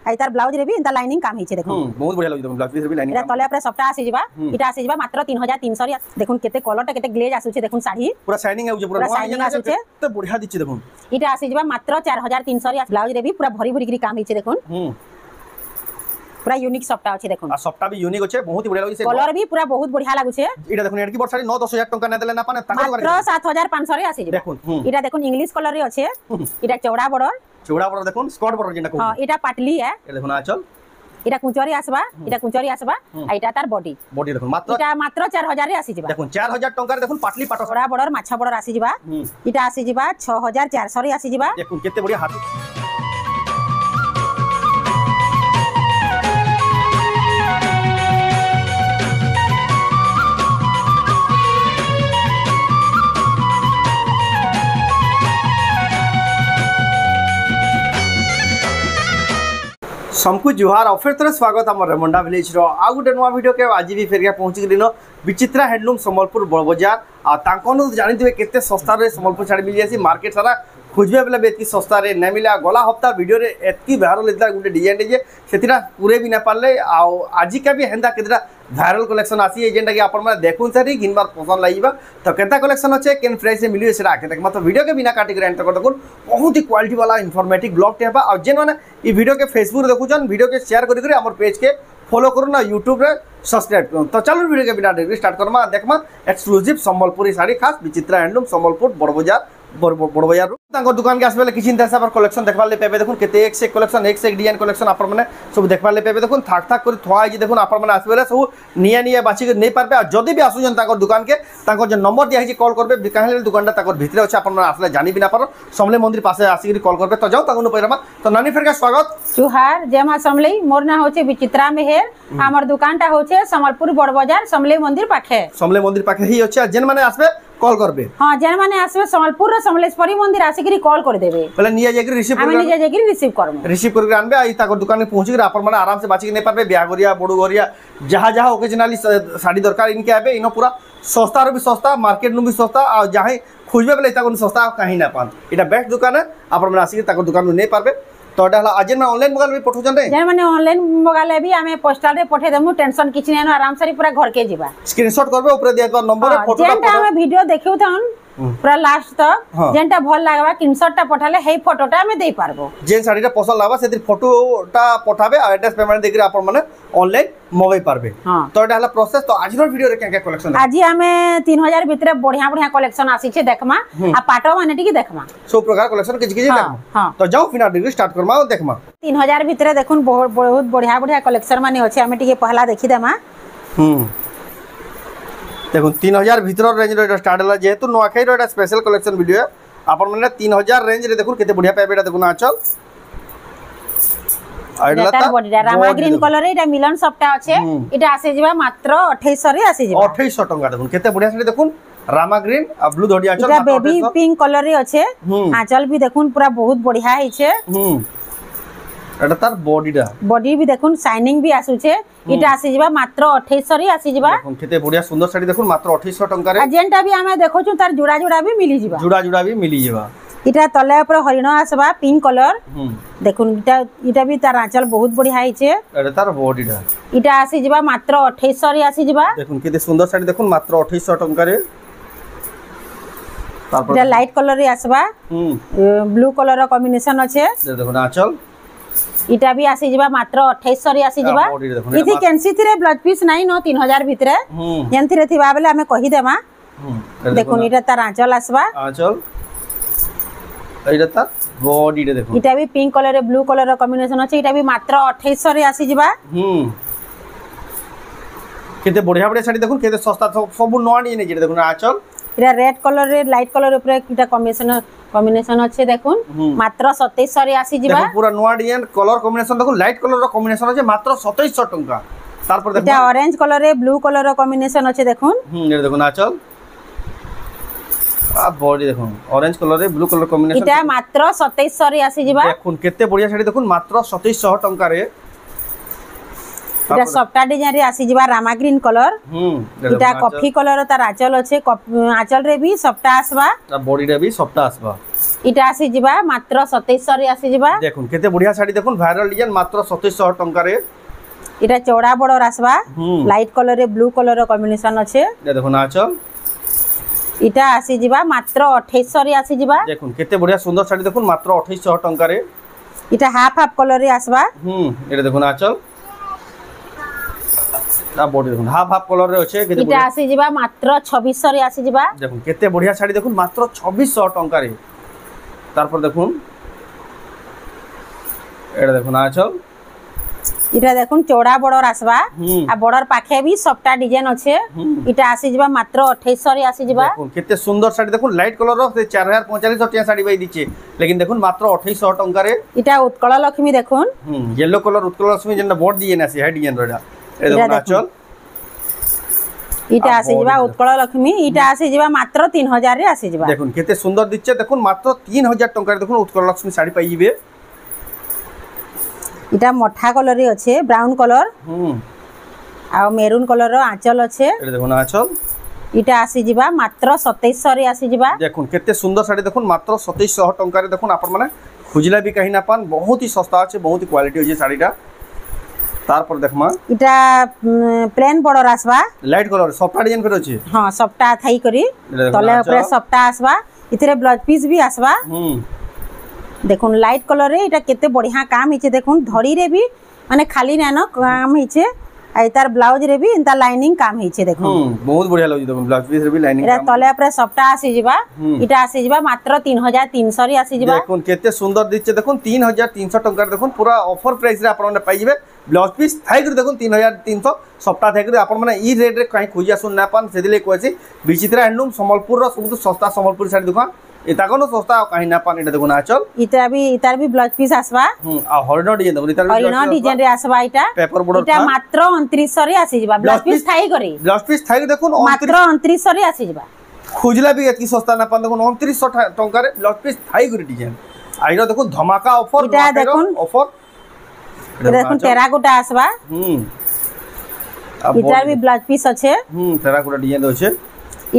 आई तार ब्लाउज रे भी इंता लाइनिंग काम हिचे देखुन बहुत बढ़िया लागै देखुन ब्लाउज पीस रे भी लाइनिंग एटा तले अपने सफ्टा आसी जिबा इटा आसी जिबा मात्र 3300 रे देखुन केते कलर टा केते ग्लेज आसुचे देखुन साड़ी पूरा शाइनिंग आउचे पूरा शाइनिंग आसुचे तो बढ़िया दिछि देखुन इटा आसी जिबा मात्र 4300 रे ब्लाउज रे भी पूरा भरी भरी काम हिचे देखुन पूरा यूनिक सफ्टा अछि देखुन आ सफ्टा भी यूनिक अछि बहुत बढ़िया लागै छै कलर भी पूरा बहुत बढ़िया लागुचे इटा देखुन एडकी बड साड़ी 9-10,000 टका नै देले ना पाने मात्र 7500 रे आसी जिबा देखुन इटा देखुन इंग्लिश कलर रे अछि इटा चौड़ा बॉर्डर देखुन स्कर्ट बॉर्डर जेना हां इटा पाटली है ए देखुन आचल इटा कुंचरी आसबा आ इटा तार बॉडी देखुन मात्र इटा मात्र 4000 रे आसी जिबा देखुन 4000 टका रे देखुन पाटली पाटो चौड़ा बॉर्डर माछा बॉर्डर आसी जिबा इटा आसी जिबा 6400 रे आसी जिबा देखुन केते बढ़िया हाथ सबको जुहार और फिर स्वागत आम रेमुंडा विलेज आ गोटे नुआ वीडियो के आज भी फेरिया पहुँची दिन विचित्रा हैंडलूम संबलपुर बड़ बजार आ जानी केते सस्ता रे संबलपुर साड़ी मिल जाए मार्केट सारा खोजे बेले एतकी सस्ता रे नहीं मिला गला हफ्ता वीडियो रे एतकी वायरल होता गोटे डिजाइन जे सेतिरा पूरे भी ना पारे आज का भी हेन्ता केतरा वायरल कलेक्शन आसी जेनटा कि आपण माने देखुन सारी घिनबार पसंद लागिबा तो केता कलेक्शन अच्छे केन प्राइस से मिलियो सेटा आके देखमा तो वीडियो के बिना काटी कर एंटर कर देखुन बहुत ही क्वालिटी वाला इन्फॉर्मेटिव ब्लॉग टेबा और जेन माने ई वीडियो के फेसबुक देखुचन वीडियो के शेयर करी करी हमर पेज के फॉलो करू ना यूट्यूब रे सब्सक्राइब करू तो चलो वीडियो के बिना डिग्री स्टार्ट करमा देखमा एक्सक्लूसिव संबलपुरी साड़ी खास विचित्रा हैंडलूम संबलपुर बड़ बजार दुकान के आसबे किसी हिसाब से कलेक्शन देखा पेबे देखुन केते एक से कलेक्शन एक से एक डिजाइन कलेक्शन आपण माने सब देखा पेबे देखुन थाक थाक कर थुआ है देखुन आपण माने आसबे सब निया निया बाची के नहीं पारबे और जदी भी आसुजन ताको दुकान के ताको जे नंबर दिया है कॉल करबे काहे दुकानटा ताको भितरे अछि आपण माने आसले जानि बिना पारो समले मंदिर पासे आसी कॉल करबे तो जाओ ताको पैरमा तो नानी फेर का स्वागत जुहार जय मां समले मोर ना होचे विचित्रा मेहर हमर दुकानटा होचे संबलपुर बड़ बाजार समले मंदिर पाखे ही अछि जेन माने आसबे कॉल करबे हां जेन माने आसबे संबलपुर रो समलेश्वरी मंदिर आसी कॉल कर देबे पहले निया जाके रिसीव हम निया जाके रिसीव करबे आनबे आई ताको दुकान में पहुंची के आपण माने आराम से बाची के नहीं पारबे ब्याह गरिया बडू गरिया जहां जहां ओकेजनली साड़ी दरकार इनके आबे इनो पूरा सस्ता रो भी सस्ता मार्केट नु भी सस्ता और जहां खोजबे बेले ताको सस्ता कहीं ना पान एटा बेस्ट दुकान है आपण माने आसी ताको दुकान में नहीं पारबे तो एटा आज में ऑनलाइन मगाल भी पठौचन रे जे माने ऑनलाइन मगाले भी हमें पोस्टल रे पठे देमु टेंशन किछ नै आराम से पूरा घर के जीवा स्क्रीनशॉट करबे ऊपर दिया नंबर फोटो जेंटा हमें वीडियो देखियो थन पूरा लास्ट तक जेंटा भल लागबा स्क्रीनशॉट टा पठाले हे फोटोटा हमें देई पारबो जेन साड़ीटा पसंद लागबा सेतिर फोटोटा पठाबे आ एड्रेस पेमेंट देकरी आपण माने ऑनलाइन मगाई पारबे तो एटा हला प्रोसेस तो आज रो वीडियो रे क्या क्या कलेक्शन आज हमें 3000 भीतर बढ़िया बढ़िया कलेक्शन आसी छे देखमा आ पाटो माने टिकी देखमा सब प्रकार कलेक्शन किछ किछ देखमा तो जाओ फिना डिग्री स्टार्ट करमा और देखमा 3000 भीतर देखुन बहुत बढ़िया बढ़िया कलेक्शन माने होचे हमें टिके पहला देखि देमा देखो 3000 भीतर रेंज रे स्टार्ट होला जेहेतु नोआखाई रो स्पेशल कलेक्शन वीडियो है आपण माने 3000 रेंज रे देखो केते बढ़िया पाबेटा देखो ना चल आइडला बॉडी रामा ग्रीन कलर एटा मिलन सफ्टा আছে এটা আসে जिबा मात्र 2800 रे আসে जिबा 2800 टका देखो केते बढ़िया से देखो रामा ग्रीन आ ब्लू धड़ी आचल मात्र बेबी पिंक कलर रे আছে आचल भी देखुन पूरा बहुत बढ़िया हिचे एटा तार बॉडी भी देखुन शाइनिंग भी आसुचे इटा आसी जिबा मात्र 2800 रे आसी जिबा देखुन केते बढ़िया सुंदर साड़ी देखुन मात्र 2800 टका रे जेंटा भी हमें देखोछु तार जुड़ा भी मिली जिबा इटा तले ऊपर हरिण आसबा पिंक कलर देखुन इटा भी तार आंचल बहुत बढ़िया हिचे एटा तार बॉडीटा इटा आसी जिबा मात्र 2800 रे आसी जिबा देखुन केते सुंदर साड़ी देखुन मात्र 2800 टका रे तारपर इटा लाइट कलर रे आसबा ब्लू कलर रो कॉम्बिनेशन अछि देखुन आंचल इटा भी आसी जिबा मात्र 2800 रे आसी जिबा इथि कैंसी थिरे ब्लाउज पीस नाही नो 3000 भितरे जेन थिरे थिबा बेले हमें कहि देमा देखुन इटा तार आंचल आसबा आंचल एटा तार बॉडी रे देखुन इटा भी पिंक कलर रे ब्लू कलर रो कॉम्बिनेशन अछि इटा भी मात्र 2800 रे आसी जिबा केते बढ़िया बढ़िया साड़ी देखुन केते सस्ता सब नोआ नि जे देखुन आंचल इटा रेड कलर रे लाइट कलर ऊपर इटा कॉम्बिनेशन अच्छे देखुन मात्र 2700 रे आसी जिबा देखो पूरा नोआ डिजाइन कलर कॉम्बिनेशन देखो लाइट कलर रो कॉम्बिनेशन अछि मात्र 2700 टका तारपर देखो इटा ऑरेंज कलर रे ब्लू कलर रो कॉम्बिनेशन अछि देखुन ये देखो नाचल आ बॉडी देखो ऑरेंज कलर रे ब्लू कलर कॉम्बिनेशन इटा मात्र 2700 रे आसी जिबा देखुन केते बढ़िया साड़ी देखुन मात्र 2700 टका रे এটা সফটা ডিজাইন রে আসি যিবা রামা গ্রিন কলর এটা কফি কলর তার আঁচল আছে আঁচল রে भी সফটা আসবা তা বডি রে भी সফটা আসবা এটা আসি যিবা মাত্র 2700 রে আসি যিবা দেখুন কেতে বঢ়িয়া শাড়ি দেখুন ভাইরাল ডিজাইন মাত্র 2700 টঙ্কা রে এটা চওড়া বড় আসবা লাইট কলর রে ব্লু কলর র কম্বিনেশন আছে দেখুন আঁচল এটা আসি যিবা মাত্র 2800 রে আসি যিবা দেখুন কেতে বঢ়িয়া সুন্দর শাড়ি দেখুন মাত্র 2800 টঙ্কা রে এটা হাফ হাফ কলর রে আসবা এটা দেখুন আঁচল তা বডি দেখুন হাফ হাফ কলর রে আছে কেতে এটা আসি যিবা মাত্র 2600 রে আসি যিবা দেখুন কেতে বঢ়িয়া শাড়ি দেখুন মাত্র 2600 টঙ্কা রে তারপর দেখুন এটা দেখুন আঁচল এটা দেখুন চওড়া বড় আসবা আর বড়র পাখে भी সফটা ডিজাইন আছে এটা আসি যিবা মাত্র 2800 রে আসি যিবা দেখুন কেতে সুন্দর শাড়ি দেখুন লাইট কলর র 4045 টাকা শাড়ি বাই দিছে লেকিন দেখুন মাত্র 2800 টঙ্কা রে এটা উৎকল লক্ষ্মী দেখুন येलो कलर उत्कल लक्ष्मी जेना बोर्ड डिजाइन আছে হেড ডিজাইন রডা এই দেখুন আঁচল এটা আসি যিবা উৎকল লক্ষ্মী এটা আসি যিবা মাত্র 3000 রে আসি যিবা দেখুন কেতে সুন্দর দিচ্ছে দেখুন মাত্র 3000 টাকা দেখুন উৎকল লক্ষ্মী শাড়ি পাই যাবে এটা মঠা কলর রে আছে ব্রাউন কলর আর মেরুন কলর র আঁচল আছে এটা দেখুন আঁচল এটা আসি যিবা মাত্র 2700 রে আসি যিবা দেখুন কেতে সুন্দর শাড়ি দেখুন মাত্র 2700 টাকা রে দেখুন আপন মানে খুজলা भी कहीं ना पान बहुत ही सस्ता আছে बहुत ही क्वालिटी আছে শাড়িটা তারপর দেখমা এটা প্লেন বড় আসবা লাইট কলর সফট ডিজাইন ফের আছে হ্যাঁ সফটা থাই করি তলে উপরে সফটা আসবা ইতরে ব্লাউজ পিস भी আসবা দেখুন লাইট কলর রে এটা কেতে বঢ়িয়া কাম হিছে দেখুন ধড়ি রে भी মানে খালি না কাম হিছে আর তার ব্লাউজ রে भी ইনতা লাইনিং কাম হিছে দেখুন বহুত বঢ়িয়া লাগি দেখুন ব্লাউজ পিস রে भी লাইনিং এটা তলে উপরে সফটা আসি যিবা এটা আসি যিবা মাত্র 3300 রে আসি যিবা দেখুন কেতে সুন্দর দিচ্ছে দেখুন 3300 টাকা দেখুন পুরা অফর প্রাইস রে আপন মানে পাই যাবে ব্লাউজ পিস থাই করে দেখুন 3300 সপ্তাহ থাই করে আপন মানে ই রেট রে কাই খুঁজি আসুন না পান সেদিলে কইছি বিচিত্রা হ্যান্ডলুম সম্বলপুর র সবুত সস্তা সম্বলপুর শাড়ি দোকান এটা কোনো সস্তা কাই না পান এটা দেখুন আঁচল ইতার भी ব্লাউজ পিস আসবা আর হরিণ ডিজাইন দেখুন ইতার হরিণ ডিজাইন রে আসবা এটা পেপার বর্ডার এটা মাত্র 2900 রে আসি যিবা ব্লাউজ পিস থাই করে ব্লাউজ পিস থাই দেখুন মাত্র 2900 রে আসি যিবা খুজলা भी এতকি সস্তা না পান দেখুন 2900 টাকা রে ব্লাউজ পিস থাই করে ডিজাইন আইরা দেখুন ধমাকা অফার এটা দেখুন অফার দেখুন টেরাকোটা আসবা এটার भी ব্লাউজ পিস আছে টেরাকোটা ডিজাইন আছে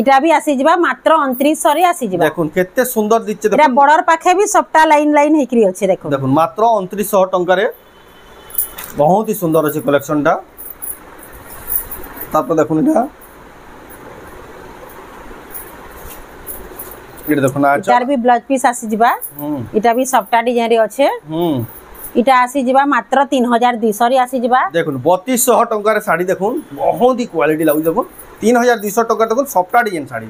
এটা भी আসি যিবা মাত্র 2900 রে আসি যিবা দেখুন কেতে সুন্দর দিচ্ছে এটা দেখুন বড়র পাখে भी সবটা লাইন লাইন হেকরি আছে দেখুন দেখুন মাত্র 2900 টাকা রে বহুত হি সুন্দর আছে কালেকশনটা তারপর দেখুন এটা দেখুন আচ্ছা এটার भी ব্লাউজ পিস আসি যিবা এটা भी সবটা ডিজাইন রে আছে এটা আসি যিবা মাত্র 3200 রে আসি যিবা দেখুন 3200 টাকা রে শাড়ি দেখুন বহুত হি কোয়ালিটি লাগি দেখুন 3200 টাকা দেখুন সফটা ডিজাইন শাড়ি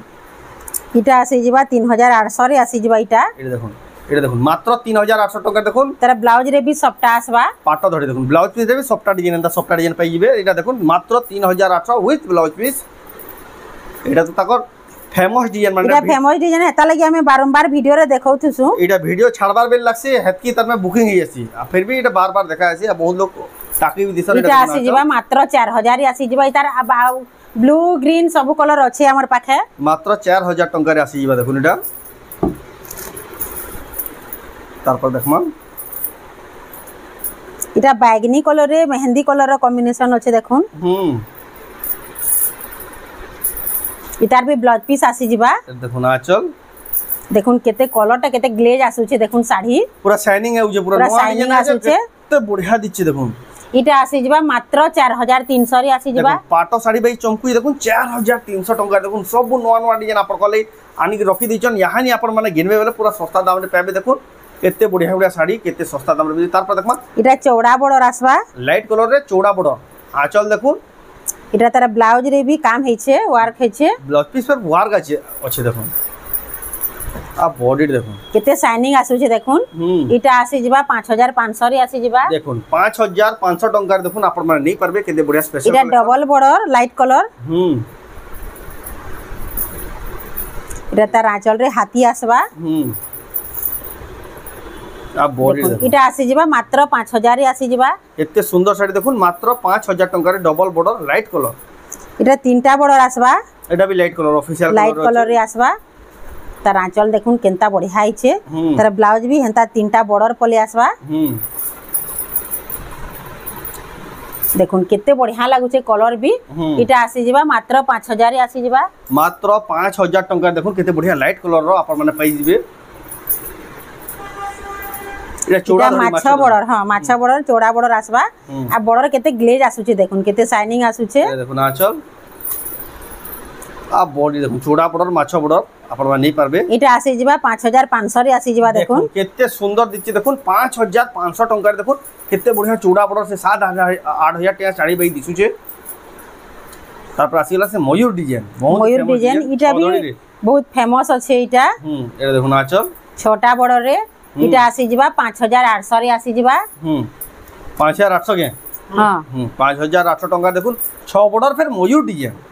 এটা আসি যিবা 3800 রে আসি যিবা এটা দেখুন মাত্র 3800 টাকা দেখুন তার ব্লাউজ রে भी সবটা আসবা পাটটা ধরে দেখুন ব্লাউজ পিস দেবে সফটা ডিজাইন দা সফটা ডিজাইন পাই যাবে এটা দেখুন মাত্র 3800 উইথ ব্লাউজ পিস এটা তো তাকর फेमस डिजाइन মানে এটা ফেমাস ডিজাইন এটা লাগি আমি বারংবার ভিডিও রে দেখাউথুসু এটা ভিডিও ছাড়বার বেল লাগছে হেতকি তার মে বুকিং হই যাসি আর ফির भी এটা বার বার দেখা আছে আর বহুত লোক টাকি भी দিছন এটা আসি যিবা মাত্র 4000 রে আসি যিবা এটার ব্লু গ্রিন সব কালার আছে আমার পাখে মাত্র 4000 টাকা রে আসি যিবা দেখুন এটা তারপর দেখমা এটা बैगनी कलर रे मेहंदी कलर র কম্বিনেশন আছে দেখুন এটার भी ব্লাউজ পিস আসি যিবা দেখুন আঁচল দেখুন কেতে কলরটা কেতে গ্লেজ আসুছে দেখুন শাড়ি পুরা শাইনিং আউছে পুরা শাইনিং আসুছে তো বঢ়িয়া দিচ্ছে দেখুন এটা আসি যিবা মাত্র 4300 রে আসি যিবা পাটো শাড়ি বাই চমকুই দেখুন 4300 টাকা দেখুন সব নয়া নয়া ডিজাইন আপন কলে আনি রখি দিছন ইয়াহানি আপন মানে গিনবে বেলে পুরা সস্তা দাম রে পাবে দেখুন কেতে বঢ়িয়া বঢ়িয়া শাড়ি কেতে সস্তা দাম রে তারপর দেখমা এটা চওড়া বড় আসবা লাইট কালার রে চওড়া বড় আঁচল দেখুন এটা তার ব্লাউজ রে भी কাম হইছে ওয়ার্ক হইছে ব্লাউজ পিস पर ওয়ার্ক আছে দেখুন আর বডি দেখুন কেতে শাইনিং আসুছে দেখুন এটা আসি যিবা 5500 রে আসি যিবা দেখুন 5500 টাকা দেখুন আপন মানে নেই পারবে কেতে বঢ়িয়া স্পেশাল এটা ডবল বর্ডার লাইট কালার এটা তার আঁচল রে হাতি আসবা আর বডি এটা আসি যিবা মাত্র 5000 রে আসি যিবা এতে সুন্দর শাড়ি দেখুন মাত্র 5000 টাকা রে ডবল বর্ডার লাইট কালার এটা তিনটা বর্ডার আসবা এটা भी light colour official light colour রে আসবা তার আঁচল দেখুন কেনতা বঢ়িয়া আইছে তার ব্লাউজ भी হেনতা তিনটা বর্ডার পলে আসবা देखुन केते बढ़िया लागुचे कलर भी इटा आसी जिबा मात्र 5000 आसी जिबा मात्र 5000 टंका देखुन केते बढ़िया लाइट कलर रो आपण माने पाई जिबे इटा चौड़ा माछा बॉर्डर हां माछा बॉर्डर चौड़ा बॉर्डर आसबा आ बॉर्डर केते ग्लेज आसुचे देखुन केते शाइनिंग आसुचे देखुन आचल आ बॉडी देखुन चौड़ा बॉर्डर माछा बॉर्डर आपण माने नहीं पारबे इटा आसी जिबा 5500 रे आसी जिबा देखुन केते सुंदर दिछि देखुन 5500 टंका देखुन केते बढ़िया चौड़ा बॉर्डर से 7000 टका साड़ी बई दिसुचे तापर आसीला से मयूर डिजाइन इटा भी बहुत फेमस अछि इटा एटा देखुन आचल छोटा बॉर्डर रे इटा आसी जिबा 5800 रे आसी जिबा 5800 के हां 5800 टंका देखुन 6 बॉर्डर फिर मयूर डिजाइन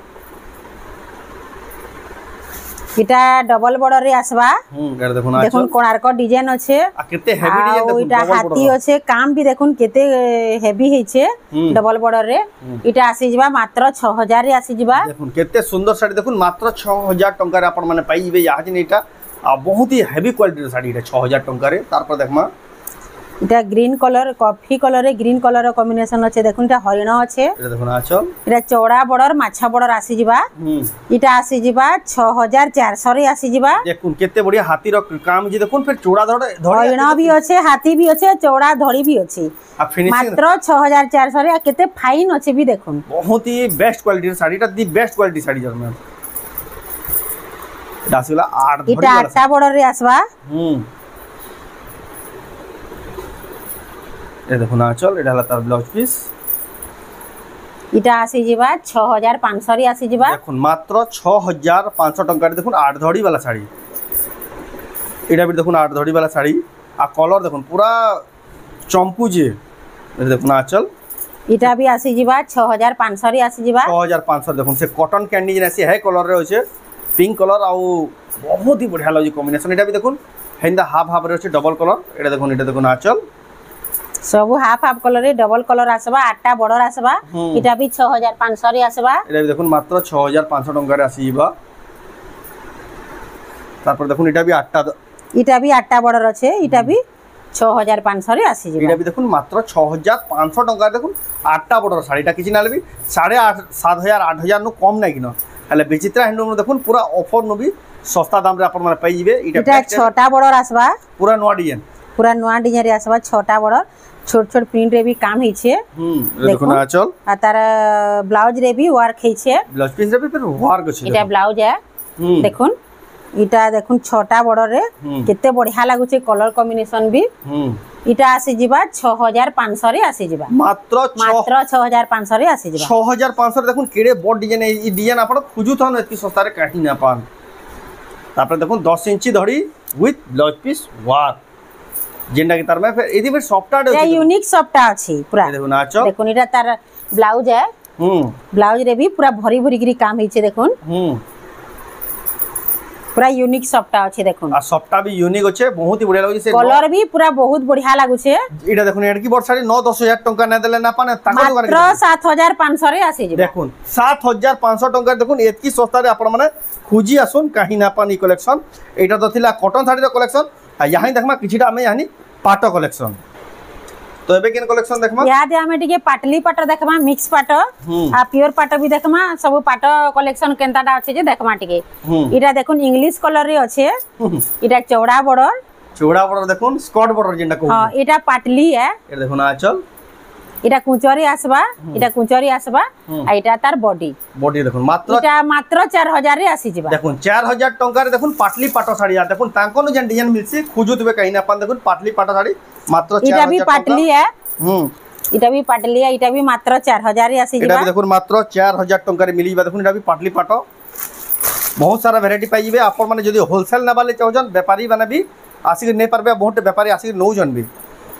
इटा डबल बॉर्डर रे आसबा एटा देखुन आचल देखुन कोणार्क डिजाइन अछि आ केते हेवी डिजाइन देखुन इटा हाथी अछि काम भी देखुन केते हेवी हेछे डबल बॉर्डर रे इटा आसी जिबा मात्र 6000 रे आसी जिबा देखुन केते सुंदर साड़ी देखुन मात्र 6000 टंका रे आपण माने पाई जिबे याज नेटा आ बहुत ही हेवी क्वालिटी साड़ी इटा 6000 टंका रे तारपर देखमा इटा ग्रीन कलर कॉफी कलर रे ग्रीन कलर कॉम्बिनेशन अछि देखुन इटा हरिण अछि एटा देखुन आचल इटा चौड़ा बॉर्डर माछा बॉर्डर आसी जिबा इटा आसी जिबा 6400 रे आसी जिबा देखुन केते बढ़िया हाथी रो काम जे देखुन फिर चौड़ा धड़ हरिण भी अछि हाथी भी अछि चौड़ा धड़ी भी अछि आ फिनिशिंग मात्र 6400 रे केते फाइन अछि भी देखुन बहुत ही बेस्ट क्वालिटी साड़ी ता दी बेस्ट क्वालिटी साड़ी जरना दासला 8 इटा 8 बॉर्डर रे आसबा ए देखो ना चल एडा तार ब्लाउज पीस इटा आसी जिबा 6500 रे आसी जिबा देखुन मात्र 6500 टंका रे देखुन 8 धड़ी वाला साड़ी एडा भी देखुन 8 धड़ी वाला साड़ी आ कलर देखुन पूरा चंपू जे ए देखुन ना चल इटा भी आसी जिबा 6500 रे आसी जिबा 6500 देखुन से कॉटन कैंडी जे आसी है कलर रे होचे पिंक कलर आ बहुत ही बढ़िया लागी कॉम्बिनेशन एडा भी देखुन हेंदा हाफ हाफ रे होचे डबल कलर एडा देखुन ना चल सब हाफ हाफ कलर रे डबल कलर आसबा 8टा बॉर्डर आसबा इटा भी 6500 रे आसबा एटा भी देखुन मात्र 6500 टंका रे आसीबा तापर देखुन इटा भी 8टा बॉर्डर अछि इटा भी 6500 रे आसी जिबा इटा भी देखुन मात्र 6500 टंका देखुन 8टा बॉर्डर साड़ीटा किछि नाले भी 8.5 7000 8000 नु कम नै किनो हले विचित्रा हैंडलूम देखुन पूरा ऑफर नु भी सस्ता दाम रे अपन माने पाई जिबे इटा 6टा बॉर्डर आसबा पूरा नवा डिजाइन रे आसबा 6टा बॉर्डर छोट छोट प्रिंट रे भी काम हिचे देखो ना चल आ तार ब्लाउज रे भी वर्क हिचे ब्लाउज पीस रे भी फिर वर्क अछि इटा ब्लाउज है देखुन इटा देखुन 6टा बॉर्डर रे केते बढ़िया लागुचे कलर कॉम्बिनेशन भी इटा आसी जिबा 6500 रे आसी जिबा मात्र 6500 रे आसी जिबा 6500 देखुन केडे बॉड डिजाइन ई डिजाइन आपण खुजु थन एति सस्ता रे काटी ना पान तापर देखुन 10 इंची धड़ी विथ ब्लाउज पीस वर्क जेंडा के तार में फिर एदी फिर सॉफ्टा ये यूनिक सॉफ्टा अछि पूरा देखो ना चल देखुन इटा तार ब्लाउज है ब्लाउज रे भी पूरा भरी भरी गिरी काम हिचे देखुन पूरा यूनिक सॉफ्टा अछि देखुन आ सॉफ्टा भी यूनिक अछि बहुत ही बढ़िया लागै छै कलर भी पूरा बहुत बढ़िया लागु छै इटा देखुन एड की बड़ साड़ी 9-10,000 टंका नै देले ना पाने ताको दुकान मात्र 7500 रे आसी जे देखुन 7500 टंका देखुन एतकी सस्ता रे आपण माने खुजी आसुन काहि ना पानी कलेक्शन एटा तो थिला कॉटन साड़ी रो कलेक्शन आ यहां देखमा किछिटा हमें यानी पाटो कलेक्शन तो एबे केन कलेक्शन देखमा याद हमें टिके पाटली पाटो देखमा मिक्स पाटो आ प्योर पाटो भी देखमा सब पाटो कलेक्शन केनताटा अछि जे देखमा टिके इटा देखुन इंग्लिश कलर रे अछि इटा चौड़ा बॉर्डर देखुन स्कर्ट बॉर्डर जेंडा को हां इटा पाटली है ए देखुन आचल इटा कुंचरी आसबा आ इटा तार बॉडी देखुन मात्र इटा मात्र 4000 रे आसी जिबा देखुन 4000 टंका रे देखुन पाटली पाटो साड़ी आ देखुन तांकोन जेन डिजाइन मिलसी खुजुतबे कहीं ना पान देखुन पाटली पाटो साड़ी मात्र 4000 इटा भी पाटली है इटा भी पाटली है इटा भी मात्र 4000 रे आसी जिबा इटा भी देखुन मात्र 4000 टंका रे मिलीबा देखुन इटा भी पाटली पाटो बहुत सारा वैरायटी पाई जिबे आपन माने जदी होलसेल ना वाले चाहजन व्यापारी माने भी आसी नै परबे बहुत व्यापारी आसी नौ जन भी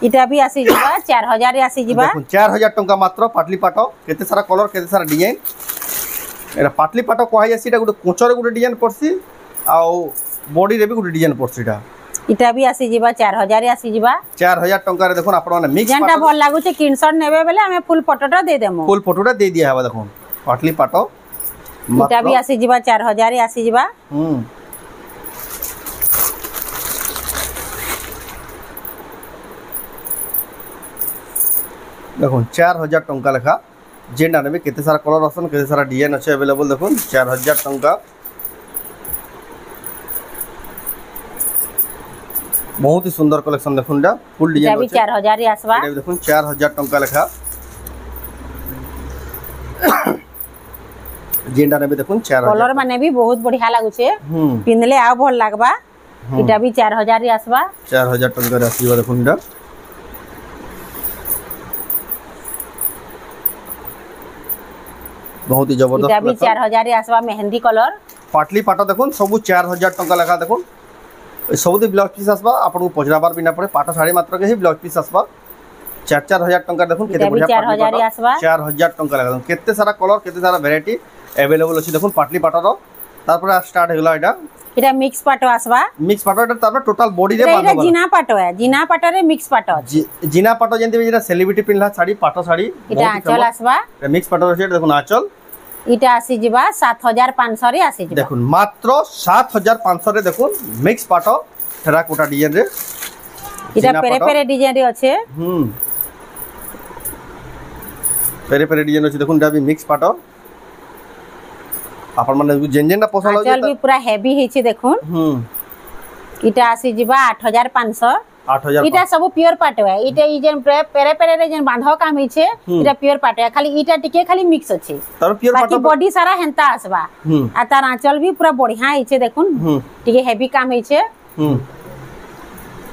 इटा भी आसी जिबा 4000 रे आसी जिबा देखुन 4000 टंका मात्र पाटली पाटो केते सारा कलर केते सारा डिजाइन एरा पाटली पाटो कोहाई आसी इटा गुटे कोचर गुटे डिजाइन पड़सी आ बॉडी रे भी गुटे डिजाइन पड़सी इटा भी आसी जिबा 4000 रे आसी जिबा 4000 टंका रे देखुन आपण माने मिक्स जेंटा भल लागु छे स्क्रीनशॉट नेबे बेले हमें फुल फोटोटा दे देमो फुल फोटोटा दे दिया हबा देखुन पाटली पाटो इटा भी आसी जिबा 4000 रे आसी जिबा देखुन 4000 टंका लेखा जेनटा नेबे केते सारा कलर ऑप्शन केते सारा डिजाइन अछि अवेलेबल देखुन 4000 टंका बहुत ही सुंदर कलेक्शन देखुन डा फुल डिजाइन अछि 4000 रे आसबा एटा देखुन 4000 टंका लेखा जेनटा नेबे देखुन 4000 कलर माने भी बहुत बढ़िया लागु छे पिनले आ भल लागबा एटा भी 4000 रे आसबा 4000 टंका रे आसीबा देखुन डा बहुत ही जबरदस्त एटा भी 4000 रे आसबा मेहंदी कलर पाटली पाटा देखुन सब 4000 टंका लेखा देखुन सब ब्लाउज पीस आसबा आपन को पजराबार बिना पड़े पाटा साड़ी मात्र के ही ब्लाउज पीस आसबा 4000 टंका देखुन केते बढ़िया 4000 आसबा 4000 टंका लगा केते सारा कलर केते सारा वैरायटी अवेलेबल अछि देखुन पाटली पाटार तारपर स्टार्ट हेला एटा मिक्स पाटो आसबा मिक्स पाटो एटा तारपर टोटल बॉडी रे बांधबा जिना पाटो है जिना पाटो रे मिक्स पाटो जिना पाटो जेंति जेना सेलिब्रिटी पिनला साड़ी पाटो साड़ी एटा आंचल आसबा मिक्स पाटो रे देखुन आंचल इटा आसी जिबा 7500 रे आसी जिबा देखुन मात्र 7500 रे देखुन मिक्स पाटो टेराकोटा डिजाइन रे इटा पेरे पेरे डिजाइन रे अछि पेरे पेरे डिजाइन अछि देखुन डाबी मिक्स पाटो आपन माने जेन जेनटा पसंद हो चल भी पूरा हेवी हिची देखुन इटा आसी जिबा 8500 इटा सब प्योर पाटो है इटा ई जेन पेरे पेरे रे जेन बांधो काम हिचे इटा प्योर पाटो है खाली इटा टिके खाली मिक्स अछि तर प्योर पाटो बॉडी सारा हेंता आसबा आ तार आंचल भी पूरा बढ़िया हिचे देखुन टिके हेवी काम हिचे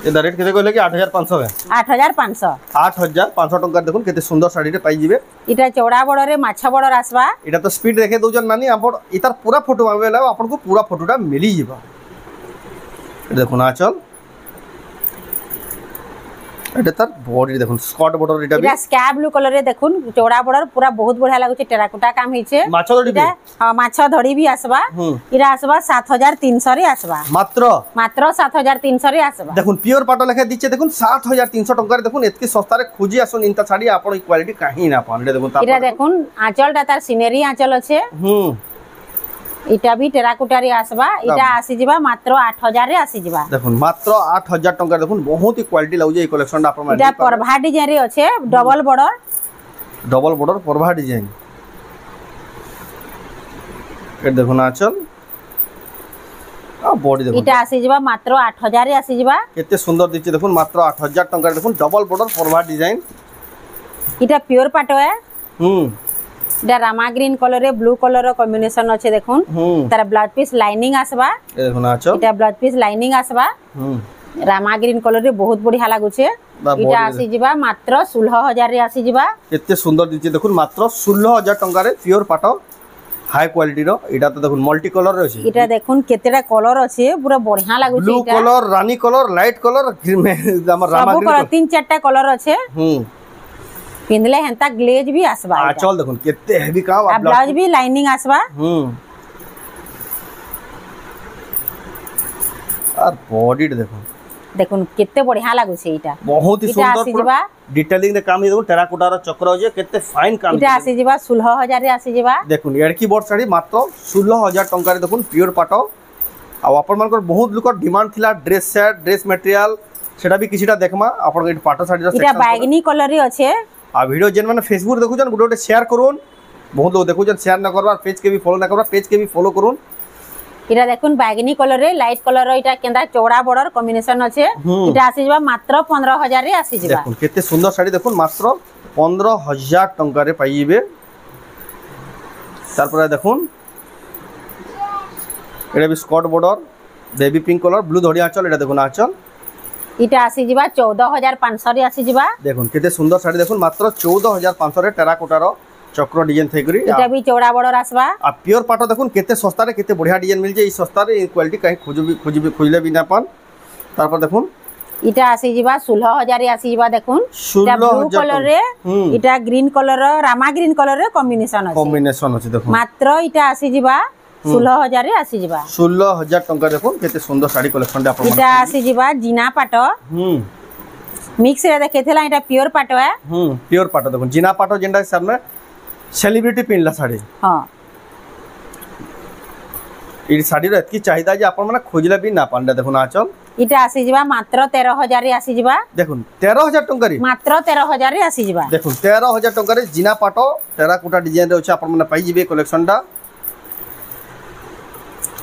ए रेट केते कहले कि 8500 है 8500 टंका देखुन केते सुंदर साड़ी रे पाई जिवे इटा चौड़ा बड़ रे माछा बड़ आसबा इटा तो स्पीड देखे दोजन नानी आपण इतार पूरा फोटो आवेला आपण को पूरा फोटोटा मिली जिबा देखुन आचल एटा तार बॉडी देखुन स्कर्ट बॉर्डर एटा इटा स्काई ब्लू कलर रे देखुन चौड़ा बॉर्डर पूरा बहुत बढ़िया लागु छे टेराकोटा काम हिचे माछा धड़ी भी हां माछा धड़ी भी आसबा इरा आसबा 7300 रे आसबा मात्र 7300 रे आसबा देखुन प्योर पाटो लेखे दिचे देखुन 7300 टंका रे देखुन एतकी सस्ता रे खोजी आसुन इंता साड़ी आपण ई क्वालिटी काहे ना पांडे देखुन इरा देखुन आंचलटा तार सिनेरी आंचल अछि इटा भी टेराकोटा रे आसबा इटा आसी जिबा मात्र 8000 रे आसी जिबा देखुन मात्र 8000 टंका देखुन बहुत ही क्वालिटी लाउजे ई कलेक्शन आपण माने इटा परभा डिजाइन रे अछि डबल बॉर्डर परभा डिजाइन ए देखुन आचल आ बॉडी देखुन इटा आसी जिबा मात्र 8000 रे आसी जिबा केते सुंदर दिछि देखुन मात्र 8000 टंका देखुन डबल बॉर्डर परभा डिजाइन इटा प्योर पाटो है इटा रामा ग्रीन कलर रे ब्लू कलर रो कॉम्बिनेशन अछि देखुन तार ब्लाउज पीस लाइनिंग आसबा ए देखुन आचल इटा ब्लाउज पीस लाइनिंग आसबा रामा ग्रीन कलर रे बहुत बढ़िया लागु छे इटा आसी जिबा मात्र 16000 रे आसी जिबा केते सुंदर दिछि देखुन मात्र 16000 टंका रे प्योर पाटो हाई क्वालिटी रो इटा तो देखुन मल्टी कलर रे अछि इटा देखुन केतेटा कलर अछि पूरा बढ़िया लागु छे इटा ब्लू कलर रानी कलर लाइट कलर हमर रामा ग्रीन सब तीन चारटा कलर अछि पिनले हेंता ग्लेज भी आसबा आंचल देखुन केते हेवी काम आ ब्लाउज भी लाइनिंग आसबा और बॉडी देखुन केते बढ़िया लागु छे इटा बहुत ही सुंदर डिटेलिंग रे काम देखुन टेराकोटा रो चक्र जे केते फाइन काम इटा आसी जिबा 16000 रे आसी जिबा देखुन एडकी बोर्ड साड़ी मात्र 16000 टंका रे देखुन प्योर पाटो आ अपन मानकर बहुत लोकर डिमांड थिला ड्रेस सेट ड्रेस मटेरियल सेटा भी किछिटा देखमा अपन ए पाटो साड़ी रो इटा बैगनी कलर रे अछि आ वीडियो जेन माने फेसबुक देखु जन गुडोटे शेयर करून बहुत लोग देखु जन शेयर न करबा पेज के भी फॉलो न करबा पेज के भी फॉलो करून इटा देखुन बैगनी कलर रे लाइट कलर रो इटा केंदा चौड़ा बॉर्डर कॉम्बिनेशन अछि इटा आसी जिबा मात्र 15000 रे आसी जिबा देखुन केते सुंदर साड़ी देखुन मात्र 15000 टंका रे पाइबे तार पर देखुन एटा भी skirt border baby pink colour blue धड़ी आंचल एटा देखुन आंचल इटा आसी जिबा 14500 रे आसी जिबा देखुन केते सुंदर साड़ी देखुन मात्र 14500 रे टेराकोटा रो चक्र डिजाइन थई करी इटा भी चौड़ा बॉर्डर आसबा आ प्योर पाटो देखुन केते सस्ता रे केते बढ़िया डिजाइन मिल जे ई सस्ता रे क्वालिटी काहे खोजले बिना पान तार पर देखुन इटा आसी जिबा 16000 रे आसी जिबा देखुन इटा ब्लू कलर रे इटा green colour Rama green colour रे कॉम्बिनेशन अछि देखुन मात्र इटा आसी जिबा 16000 रे आसी जिबा 16000 टंका देखुन केते सुंदर साड़ी कलेक्शन अपन इटा आसी जिबा जिना पाटो मिक्स रे देखेथला इटा प्योर पाटो है प्योर पाटो देखुन जिना पाटो जेंडा सामने सेलिब्रिटी पिनला साड़ी हां ई साड़ी रो एतकी चाहिदा जे अपन माने खोजले भी ना पांडे देखुन आचल इटा आसी जिबा मात्र 13000 रे आसी जिबा देखुन 13000 टंका रे मात्र 13000 रे आसी जिबा देखुन 13000 टंका रे जिना पाटो टेराकोटा डिजाइन रे अछि आपन माने पाई जिबे कलेक्शन टा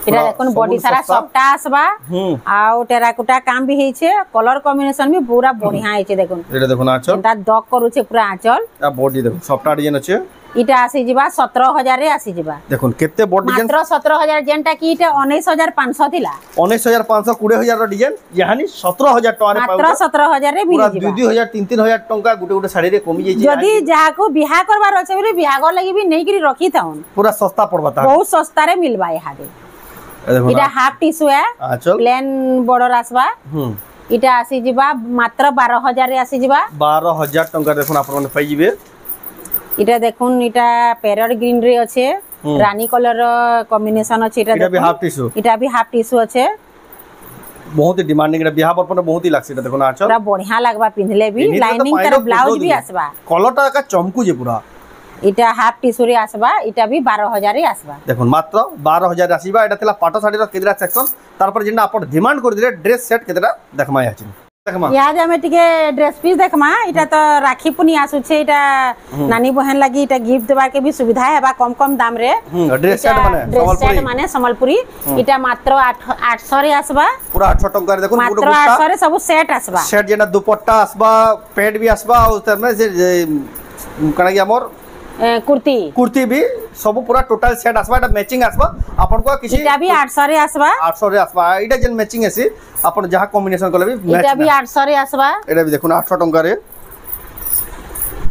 इटा देखुन बॉडी सारा सबटा आसबा आउ टेराकोटा काम भी हेछे कलर कॉम्बिनेशन भी पूरा बढ़िया हेछे देखुन एटा देखुन आचल एटा दक करूछे पूरा आचल आ बॉडी देखुन सबटा डिजाइन अछि इटा आसी जिबा 17000 रे आसी जिबा देखुन केते बॉडी डिजाइन मात्र 17000 जेनटा की इटा 19500 थिला 19500 20000 रो डिजाइन यानी 17000 टका रे मात्र 17000 रे मिल जिबा 2000 3000 टंका गुटे साड़ी रे कमी जाई जदी जहा को बियाह करबार अछि बोले बियाह लागि भी नै करी रखी थाउन पूरा सस्ता पड़बा ता बहुत सस्ता रे मिलबा यहा दे इटा हाफ टिश्यू है प्लेन बॉर्डर आसबा इटा आसी जिबा मात्र 12000 रे आसी जिबा 12000 टंका देखुन आपन पाई जिबे इटा देखुन इटा पैरट ग्रीन रे अछि रानी कलर कॉम्बिनेशन अछि इटा भी हाफ टिश्यू अछि बहुत ही डिमांडिंग रे बियाह पर बहुत ही लागसी देखुन आचल पूरा बढ़िया लागबा पिनले भी लाइनिंग तर ब्लाउज भी आसबा कलरटा का चमकू जे पूरा इटा हाफ टिश्यू रे आसबा इटा भी 12000 रे आसबा देखुन मात्र 12000 आसीबा एटा थिला पाटो साड़ी रो केदरा सेक्शन तार पर जिना अपन डिमांड कर दिले ड्रेस सेट केदरा देखमा याछि देखमा या जे हमें टिके ड्रेस पीस देखमा इटा तो राखी पुनी आसु छे इटा नानी बहन लागि इटा गिफ्ट देबा के भी सुविधा हेबा कम दाम रे ड्रेस सेट माने संबलपुरी इटा मात्र 800 रे आसबा पूरा 800 टंका रे देखुन मात्र 800 रे सब सेट आसबा सेट जेना दुपट्टा आसबा पैंट भी आसबा और तमे से कना कि हमर कुर्ती भी सब पूरा टोटल सेट आसबा एटा मैचिंग आसबा आपन को किसी इटा भी 800 रे आसबा 800 रे आसबा एटा जन मैचिंग आसी आपन जहा कॉम्बिनेशन करले भी इटा भी 800 रे आसबा एटा भी देखुन 800 टंका रे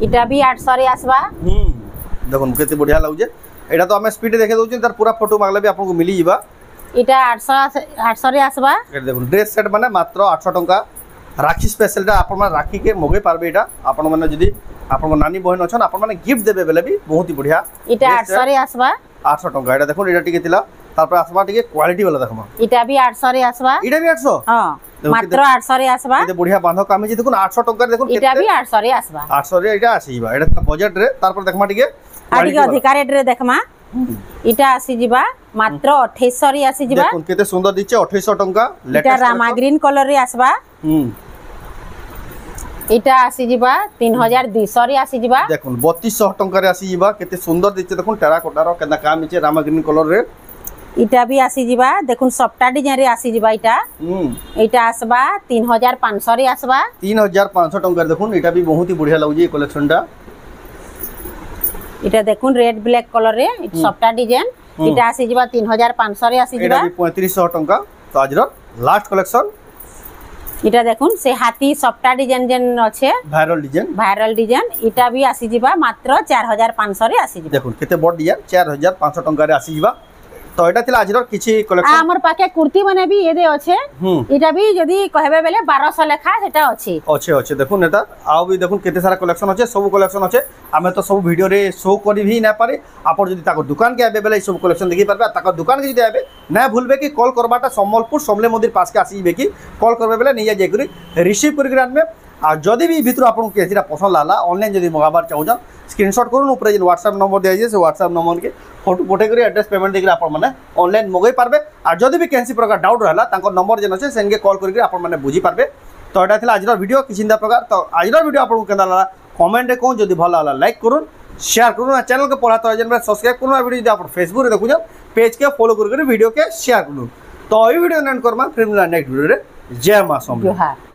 इटा भी 800 रे आसबा देखुन केते बढ़िया लागुजे एटा तो हमें स्पीड देखे दोछ तार पूरा फोटो मागले भी आपन को मिली जिबा इटा 800 रे आसबा एटा देखुन ड्रेस सेट माने मात्र 800 टंका राखी स्पेशल टा आपन माने राखी के मगे पारबे एटा आपन माने जदी आपन नानी बहन अछन आपन माने गिफ्ट देबे बेले भी बहुत ही बढ़िया इटा 800 रे आसबा 800 टंका एटा देखुन एटा टिके थिला तार पर आसबा टिके क्वालिटी वाला देखमा इटा भी 800 रे आसबा इटा भी 800 हां मात्र 800 रे आसबा एते बढ़िया बांधो काम जे देखुन 800 टंका देखुन इटा भी 800 रे आसबा 800 रे एटा आसीबा एटा बजट रे तार पर देखमा टिके आडी अधिकार रेट रे देखमा इटा आसी जिबा मात्र 2800 रे आसी जिबा देखुन केते सुंदर दिचे 2800 टंका लेटेस्ट इटा रामा ग्रीन कलर रे आसबा इटा आसी जिबा 3200 रे आसी जिबा देखुन 3200 टंका रे आसी जिबा केते सुंदर दिचे देखुन टेराकोटा रो केना काम इचे रामा ग्रीन कलर रे इटा भी आसी जिबा देखुन सफ्टा डिजाइन रे आसी जिबा इटा आसबा 3500 रे आसबा 3500 टंका देखुन इटा भी बहुत ही बढ़िया लागुजे कलेक्शन टा इटा देखुन रेड ब्लैक कलर रे सफ्टा डिजाइन इटा आसी जिबा 3500 रे आसी जिबा इटा भी 3500 टंका तो आज रो लास्ट कलेक्शन इटा देखुन से हाथी सफ्टा डिजाइन जेन अच्छे वायरल डिजाइन इटा भी आसी जिबा मात्र 4500 रे आसी जिबा देखुन केते बड डिजाइन 4500 टंका रे आसी जिबा तो एटा थिला आजर किछि कलेक्शन हमर पाके कुर्ती माने भी एदे अच्छे इटा भी जदी कहबे बेले 1200 लेखा सेटा अच्छे देखुन एटा आ भी देखुन केते सारा कलेक्शन अच्छे सब कलेक्शन अच्छे हमें तो सब वीडियो रे शो करी भी ना पारे आपण जदी ताको दुकान के आबे बेले सब कलेक्शन देखि पारबे ताको दुकान के जदी आबे ना भूलबे कि कॉल करबाटा संबलपुर समले मंदिर पास के आसी बे कि कॉल करबे बेले निया जे करी रिसीव करी आनबे आ जदी भी भितर आपन के एसिरा पसंद लाला ऑनलाइन जदी मंगाबार चाहउजन स्क्रीनशॉट करून ऊपर जे व्हाट्सएप नंबर दिया जे से व्हाट्सएप नंबर के फोटो पठे करी एड्रेस पेमेंट देकरी आपन माने ऑनलाइन मगै पारबे आ जदी भी कैंसी प्रकार डाउट रहला ताको नंबर जे नसे सेनगे कॉल करी आपन माने बुझी पारबे तो एटा थिला आजर वीडियो किछिंदा प्रकार तो आजर वीडियो आपन केना लाला कमेंट रे कोन जदी भला होला लाइक करून शेयर करून चैनल के पढ़ा तो जन सब्सक्राइब करून वीडियो जदी आपन फेसबुक रे देखु पेज के फॉलो करी वीडियो के शेयर करून तो ई वीडियो एंड करमा फिर मिला नेक्स्ट वीडियो रे जय मां समले।